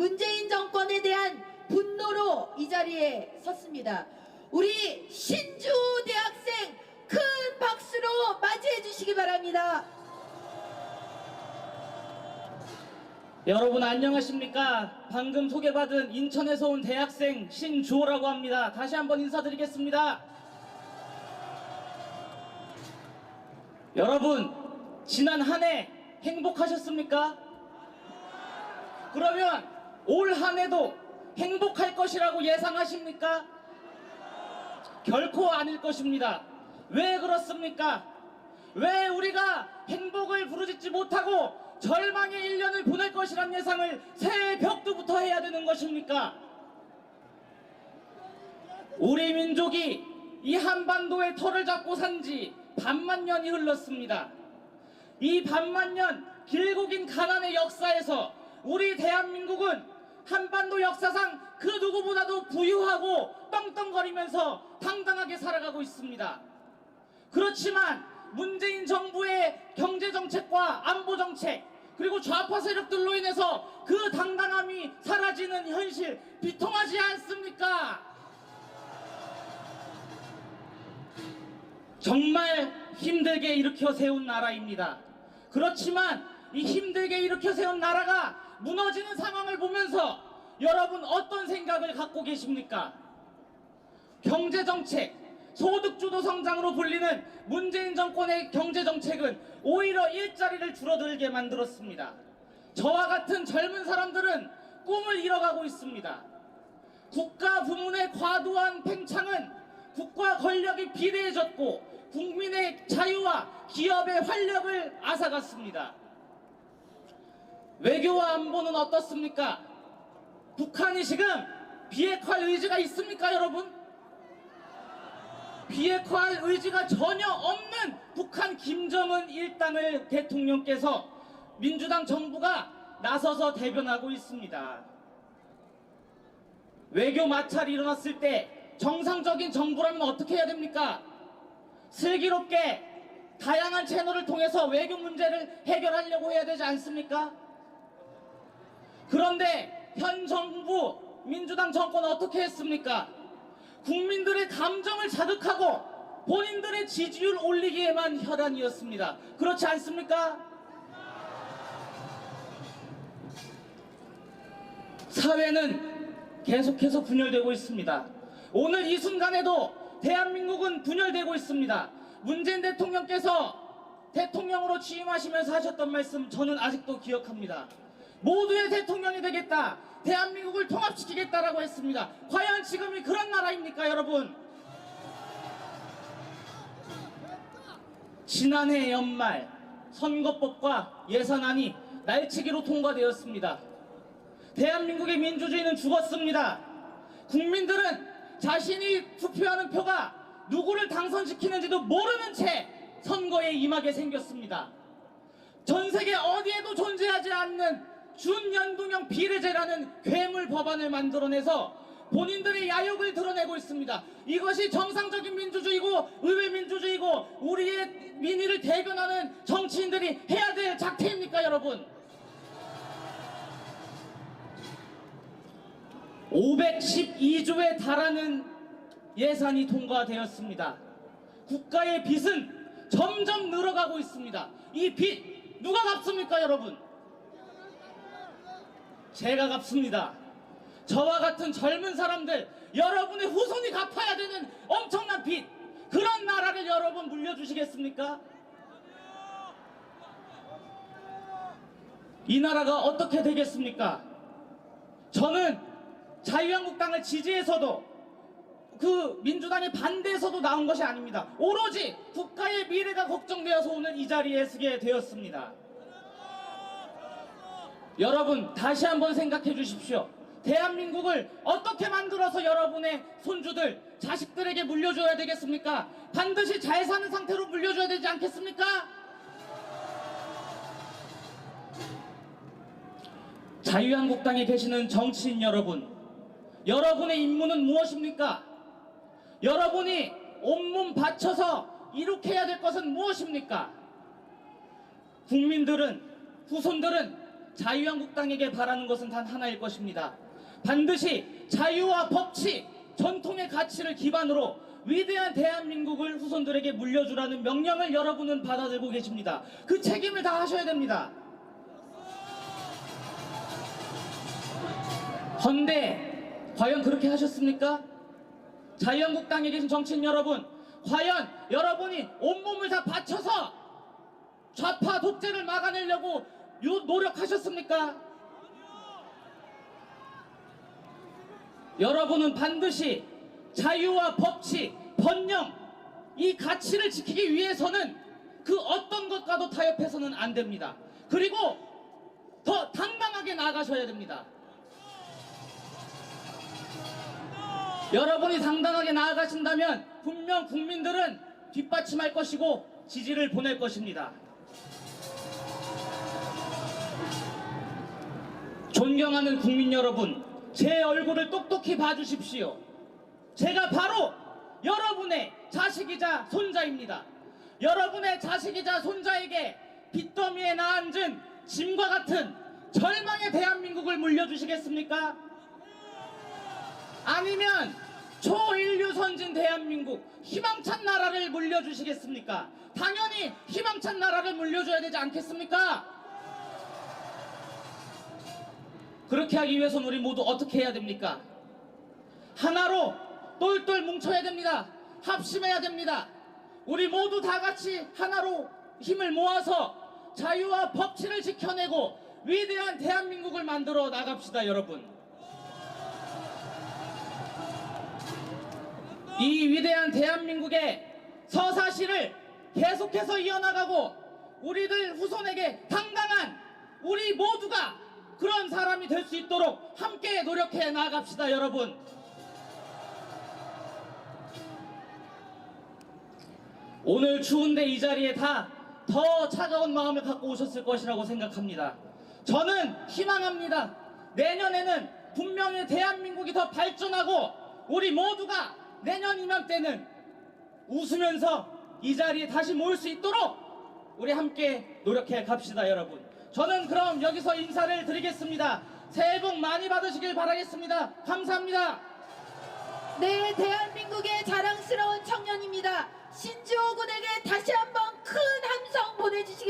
문재인 정권에 대한 분노로 이 자리에 섰습니다. 우리 신주 대학생 큰 박수로 맞이해 주시기 바랍니다. 여러분 안녕하십니까? 방금 소개받은 인천에서 온 대학생 신주호라고 합니다. 다시 한번 인사드리겠습니다. 여러분 지난 한 해 행복하셨습니까? 그러면 올 한 해도 행복할 것이라고 예상하십니까? 결코 아닐 것입니다. 왜 그렇습니까? 왜 우리가 행복을 부르짖지 못하고 절망의 1년을 보낼 것이란 예상을 새해 벽두부터 해야 되는 것입니까? 우리 민족이 이 한반도의 터를 잡고 산 지 반만 년이 흘렀습니다. 이 반만 년 길고 긴 가난의 역사에서 우리 대한민국은 한반도 역사상 그 누구보다도 부유하고 떵떵거리면서 당당하게 살아가고 있습니다. 그렇지만 문재인 정부의 경제정책과 안보정책 그리고 좌파 세력들로 인해서 그 당당함이 사라지는 현실 비통하지 않습니까? 정말 힘들게 일으켜 세운 나라입니다. 그렇지만 이 힘들게 일으켜 세운 나라가 무너지는 상황을 보면서 여러분 어떤 생각을 갖고 계십니까? 경제정책, 소득주도 성장으로 불리는 문재인 정권의 경제정책은 오히려 일자리를 줄어들게 만들었습니다. 저와 같은 젊은 사람들은 꿈을 잃어가고 있습니다. 국가 부문의 과도한 팽창은 국가 권력이 비대해졌고 국민의 자유와 기업의 활력을 앗아갔습니다. 외교와 안보는 어떻습니까? 북한이 지금 비핵화할 의지가 있습니까, 여러분? 비핵화할 의지가 전혀 없는 북한 김정은 일당을 대통령께서 민주당 정부가 나서서 대변하고 있습니다. 외교 마찰이 일어났을 때 정상적인 정부라면 어떻게 해야 됩니까? 슬기롭게 다양한 채널을 통해서 외교 문제를 해결하려고 해야 되지 않습니까? 그런데 현 정부 민주당 정권은 어떻게 했습니까? 국민들의 감정을 자극하고 본인들의 지지율 올리기에만 혈안이었습니다. 그렇지 않습니까? 사회는 계속해서 분열되고 있습니다. 오늘 이 순간에도 대한민국은 분열되고 있습니다. 문재인 대통령께서 대통령으로 취임하시면서 하셨던 말씀 저는 아직도 기억합니다. 모두의 대통령이 되겠다, 대한민국을 통합시키겠다라고 했습니다. 과연 지금이 그런 나라입니까, 여러분? 지난해 연말 선거법과 예산안이 날치기로 통과되었습니다. 대한민국의 민주주의는 죽었습니다. 국민들은 자신이 투표하는 표가 누구를 당선시키는지도 모르는 채 선거에 임하게 생겼습니다. 전 세계 어디에도 존재하지 않는 준연동형 비례제라는 괴물 법안을 만들어내서 본인들의 야욕을 드러내고 있습니다. 이것이 정상적인 민주주의고 의회 민주주의고 우리의 민의를 대변하는 정치인들이 해야 될 작태입니까, 여러분? 512조에 달하는 예산이 통과되었습니다. 국가의 빚은 점점 늘어가고 있습니다. 이 빚 누가 갚습니까, 여러분? 제가 갚습니다. 저와 같은 젊은 사람들, 여러분의 후손이 갚아야 되는 엄청난 빚, 그런 나라를 여러분 물려주시겠습니까? 이 나라가 어떻게 되겠습니까? 저는 자유한국당을 지지해서도 그 민주당의 반대에서도 나온 것이 아닙니다. 오로지 국가의 미래가 걱정되어서 오늘 이 자리에 서게 되었습니다. 여러분 다시 한번 생각해 주십시오. 대한민국을 어떻게 만들어서 여러분의 손주들, 자식들에게 물려줘야 되겠습니까? 반드시 잘 사는 상태로 물려줘야 되지 않겠습니까? 자유한국당에 계시는 정치인 여러분, 여러분의 임무는 무엇입니까? 여러분이 온몸 바쳐서 이룩해야 될 것은 무엇입니까? 국민들은, 후손들은 자유한국당에게 바라는 것은 단 하나일 것입니다. 반드시 자유와 법치, 전통의 가치를 기반으로 위대한 대한민국을 후손들에게 물려주라는 명령을 여러분은 받아들고 계십니다. 그 책임을 다 하셔야 됩니다. 헌데 과연 그렇게 하셨습니까? 자유한국당에 계신 정치인 여러분, 과연 여러분이 온몸을 다 바쳐서 좌파 독재를 막아내려고 노력하셨습니까? 여러분은 반드시 자유와 법치, 번영, 이 가치를 지키기 위해서는 그 어떤 것과도 타협해서는 안 됩니다. 그리고 더 당당하게 나아가셔야 됩니다. 여러분이 당당하게 나아가신다면 분명 국민들은 뒷받침할 것이고 지지를 보낼 것입니다. 존경하는 국민 여러분, 제 얼굴을 똑똑히 봐주십시오. 제가 바로 여러분의 자식이자 손자입니다. 여러분의 자식이자 손자에게 빚더미에 나앉은 짐과 같은 절망의 대한민국을 물려주시겠습니까? 아니면 초인류 선진 대한민국, 희망찬 나라를 물려주시겠습니까? 당연히 희망찬 나라를 물려줘야 되지 않겠습니까? 그렇게 하기 위해서는 우리 모두 어떻게 해야 됩니까? 하나로 똘똘 뭉쳐야 됩니다. 합심해야 됩니다. 우리 모두 다 같이 하나로 힘을 모아서 자유와 법치를 지켜내고 위대한 대한민국을 만들어 나갑시다, 여러분. 이 위대한 대한민국의 서사시를 계속해서 이어나가고 우리들 후손에게 당당한 우리 모두가 그런 사람이 될 수 있도록 함께 노력해 나갑시다, 여러분. 오늘 추운데 이 자리에 다 더 차가운 마음을 갖고 오셨을 것이라고 생각합니다. 저는 희망합니다. 내년에는 분명히 대한민국이 더 발전하고 우리 모두가 내년 이맘때는 웃으면서 이 자리에 다시 모일 수 있도록 우리 함께 노력해 갑시다, 여러분. 저는 그럼 여기서 인사를 드리겠습니다. 새해 복 많이 받으시길 바라겠습니다. 감사합니다. 네, 대한민국의 자랑스러운 청년입니다. 신주호 군에게 다시 한번 큰 함성 보내주시기 바랍니다.